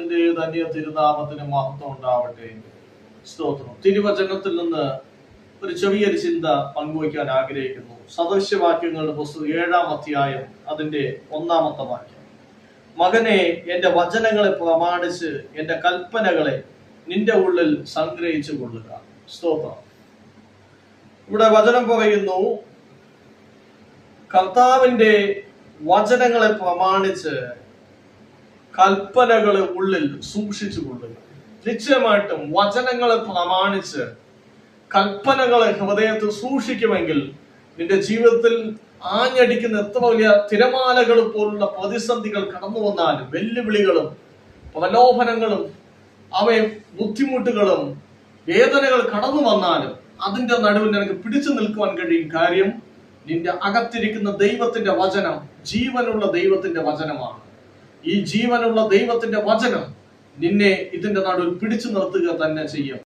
ദൈവത്തിന്റെ ധന്യ തിരുനാമത്തിന് മഹത്വം ഉണ്ടാവട്ടെ. സ്തോത്രം. തിരുവചനത്തിൽ നിന്ന് ഒരു ചെറിയൊരു ചിന്ത പങ്കുവയ്ക്കാൻ ആഗ്രഹിക്കുന്നു. സദൃശ്യവാക്യങ്ങളുടെ പുസ്തകം 7-ാം അധ്യായം അതിന്റെ 1-ാമത്തെ വാക്യം. മകനെ, എന്റെ വചനങ്ങളെ പ്രമാണിച്ച് എന്റെ കൽപ്പനകളെ നിന്റെ ഉള്ളിൽ സംഗ്രഹിച്ചു കൊള്ളുക. സ്തോത്രം. ഇവിടെ വചനം പറയുന്നു, കർത്താവിന്റെ വചനങ്ങളെ പ്രമാണിച്ച് കൽപ്പനകളെ ഉള്ളിൽ സൂക്ഷിച്ചു കൊള്ളുക. നിശ്ചയമായിട്ടും വചനങ്ങളെ പ്രമാണിച്ച് കൽപ്പനകളെ ഹൃദയത്തിൽ സൂക്ഷിക്കുമെങ്കിൽ നിന്റെ ജീവിതത്തിൽ ആഞ്ഞടിക്കുന്ന എത്ര വലിയ തിരമാലകൾ പോലുള്ള പ്രതിസന്ധികൾ കടന്നു വന്നാലും, വെല്ലുവിളികളും പ്രലോഭനങ്ങളും അവയെ ബുദ്ധിമുട്ടുകളും വേദനകൾ കടന്നു വന്നാലും അതിന്റെ നടുവിൽ നിനക്ക് പിടിച്ചു നിൽക്കുവാൻ കഴിയും. കാര്യം, നിന്റെ അകത്തിരിക്കുന്ന ദൈവത്തിന്റെ വചനം ജീവനുള്ള ദൈവത്തിന്റെ വചനമാണ്. ഈ ജീവനുള്ള ദൈവത്തിന്റെ വചനം നിന്നെ ഇതിന്റെ നടുവിൽ പിടിച്ചു നിർത്തുക തന്നെ ചെയ്യും.